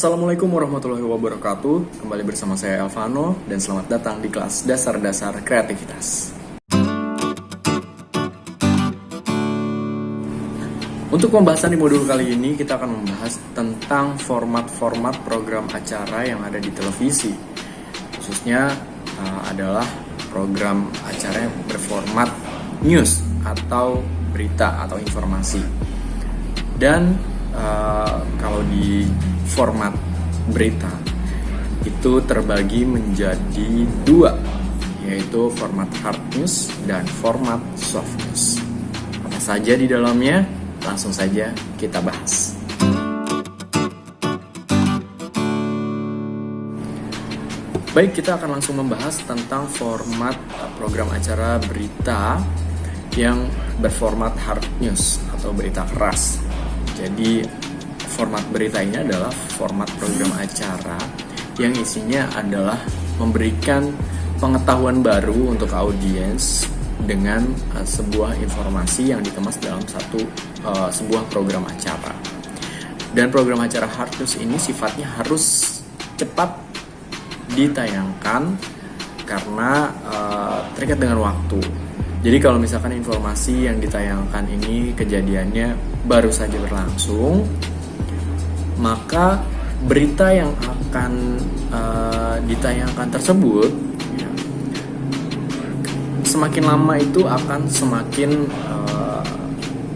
Assalamualaikum warahmatullahi wabarakatuh. Kembali bersama saya Elvano dan selamat datang di kelas Dasar-Dasar Kreativitas. Untuk pembahasan di modul kali ini kita akan membahas tentang format-format program acara yang ada di televisi. Khususnya adalah program acara yang berformat news atau berita atau informasi. Dan kalau di format berita itu terbagi menjadi dua, yaitu format hard news dan format soft news. Apa saja di dalamnya? Langsung saja kita bahas. Baik, kita akan langsung membahas tentang format program acara berita yang berformat hard news atau berita keras. Jadi format berita ini adalah format program acara yang isinya adalah memberikan pengetahuan baru untuk audiens dengan sebuah informasi yang dikemas dalam sebuah program acara. Dan program acara hard news ini sifatnya harus cepat ditayangkan karena terikat dengan waktu. Jadi kalau misalkan informasi yang ditayangkan ini kejadiannya baru saja berlangsung, maka berita yang akan ditayangkan tersebut semakin lama itu akan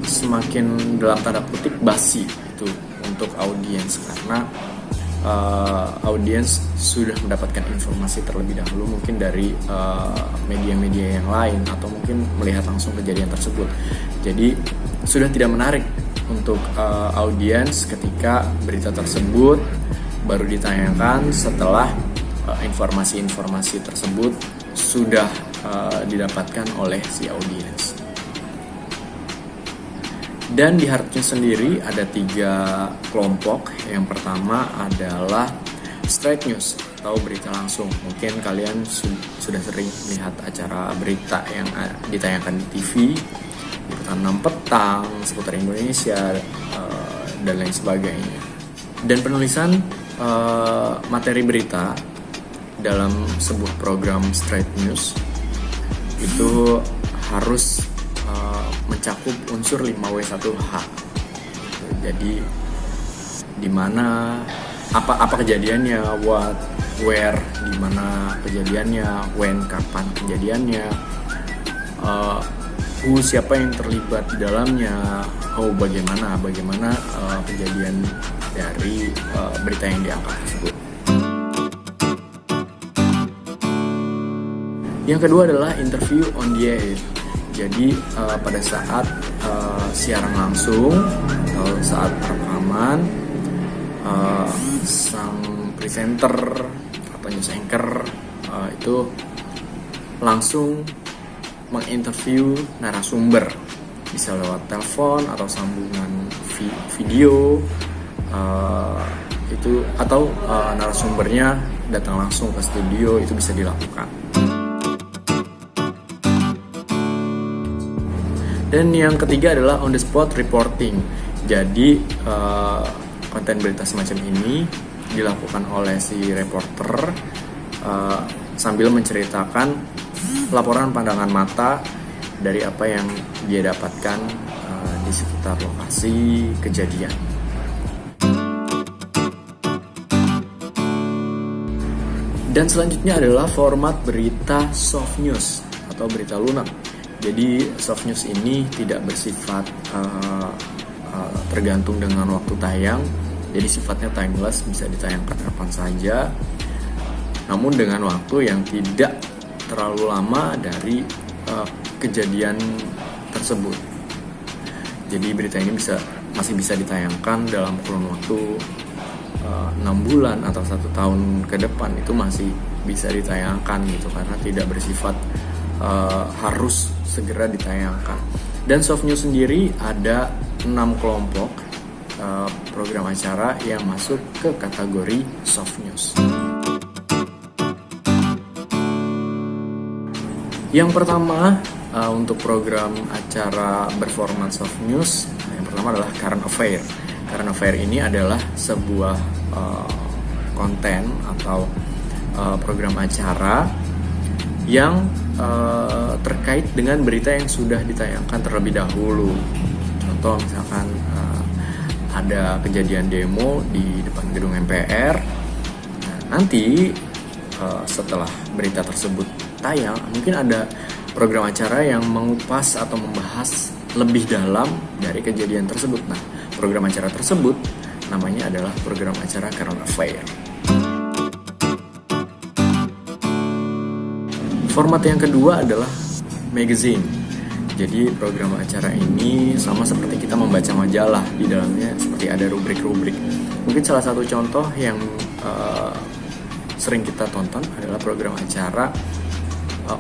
semakin dalam tanda kutip basi itu untuk audiens, karena audiens sudah mendapatkan informasi terlebih dahulu mungkin dari media-media yang lain atau mungkin melihat langsung kejadian tersebut. Jadi sudah tidak menarik untuk audiens ketika berita tersebut baru ditayangkan setelah informasi-informasi tersebut sudah didapatkan oleh si audiens. Dan di hard news sendiri ada 3 kelompok. Yang pertama adalah straight news atau berita langsung. Mungkin kalian sudah sering lihat acara berita yang ditayangkan di TV, liputan 6 petang, seputar Indonesia, dan lain sebagainya. Dan penulisan materi berita dalam sebuah program straight news itu harus mencakup unsur 5W1H. Jadi di mana apa kejadiannya, what, where, di mana kejadiannya, when, kapan kejadiannya, who, siapa yang terlibat di dalamnya, bagaimana kejadian dari berita yang diangkat tersebut. Yang kedua adalah interview on the air. Jadi pada saat siaran langsung atau saat rekaman, sang presenter atau news anchor itu langsung menginterview narasumber, bisa lewat telepon atau sambungan video, itu atau narasumbernya datang langsung ke studio, itu bisa dilakukan. Dan yang ketiga adalah on the spot reporting. Jadi konten berita semacam ini dilakukan oleh si reporter sambil menceritakan laporan pandangan mata dari apa yang dia dapatkan di sekitar lokasi kejadian. Dan selanjutnya adalah format berita soft news atau berita lunak. Jadi soft news ini tidak bersifat tergantung dengan waktu tayang. Jadi sifatnya timeless, bisa ditayangkan kapan saja, namun dengan waktu yang tidak terlalu lama dari kejadian tersebut. Jadi berita ini masih bisa ditayangkan dalam kurun waktu 6 bulan atau 1 tahun ke depan, itu masih bisa ditayangkan gitu, karena tidak bersifat harus segera ditayangkan. Dan soft news sendiri ada 6 kelompok program acara yang masuk ke kategori soft news. Yang pertama untuk program acara berformat soft news, yang pertama adalah current affair. Current Affair ini adalah sebuah konten atau program acara yang terkait dengan berita yang sudah ditayangkan terlebih dahulu. Contoh misalkan ada kejadian demo di depan gedung MPR. Nah, nanti setelah berita tersebut tayang, mungkin ada program acara yang mengupas atau membahas lebih dalam dari kejadian tersebut. Nah, program acara tersebut namanya adalah program acara Current Affair. Format yang kedua adalah magazine. Jadi program acara ini sama seperti kita membaca majalah, di dalamnya seperti ada rubrik-rubrik. Mungkin salah satu contoh yang sering kita tonton adalah program acara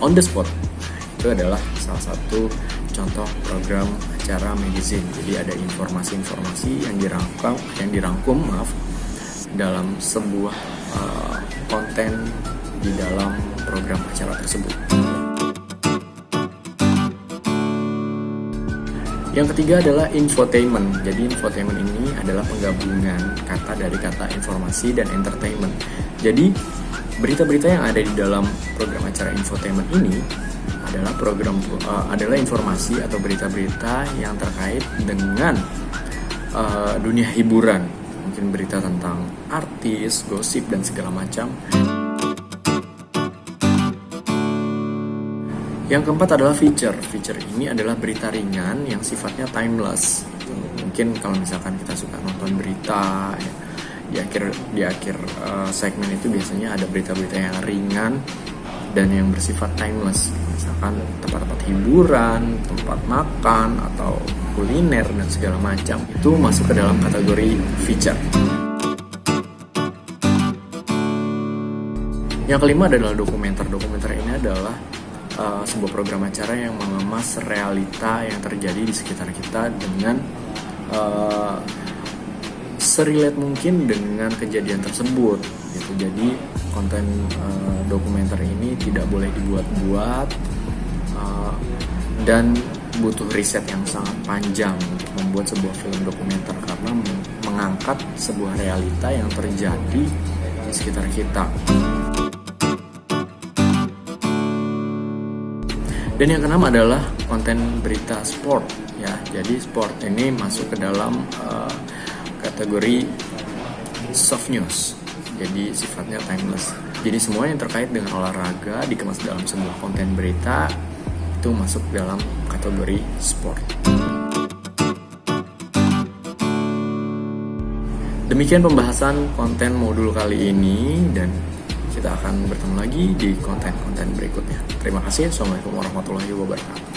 On the Spot. Itu adalah salah satu contoh program acara magazine. Jadi ada informasi-informasi yang dirangkum dalam sebuah konten di dalam program acara tersebut. Yang ketiga adalah infotainment. Jadi infotainment ini adalah penggabungan kata dari kata informasi dan entertainment. Jadi berita-berita yang ada di dalam program acara infotainment ini adalah informasi atau berita-berita yang terkait dengan dunia hiburan. Mungkin berita tentang artis, gosip dan segala macam. Yang keempat adalah feature. Feature ini adalah berita ringan yang sifatnya timeless. Mungkin kalau misalkan kita suka nonton berita, ya, di akhir segmen itu biasanya ada berita-berita yang ringan dan yang bersifat timeless. Misalkan tempat-tempat hiburan, tempat makan, atau kuliner dan segala macam. Itu masuk ke dalam kategori feature. Yang kelima adalah dokumenter. Dokumenter ini adalah sebuah program acara yang mengemas realita yang terjadi di sekitar kita dengan serelate mungkin dengan kejadian tersebut gitu. Jadi konten dokumenter ini tidak boleh dibuat-buat dan butuh riset yang sangat panjang untuk membuat sebuah film dokumenter, karena mengangkat sebuah realita yang terjadi di sekitar kita. Dan yang keenam adalah konten berita sport ya. Jadi sport ini masuk ke dalam kategori soft news. Jadi sifatnya timeless. Jadi semua yang terkait dengan olahraga dikemas dalam sebuah konten berita itu masuk dalam kategori sport. Demikian pembahasan konten modul kali ini, dan kita akan bertemu lagi di konten-konten berikutnya. Terima kasih. Assalamualaikum warahmatullahi wabarakatuh.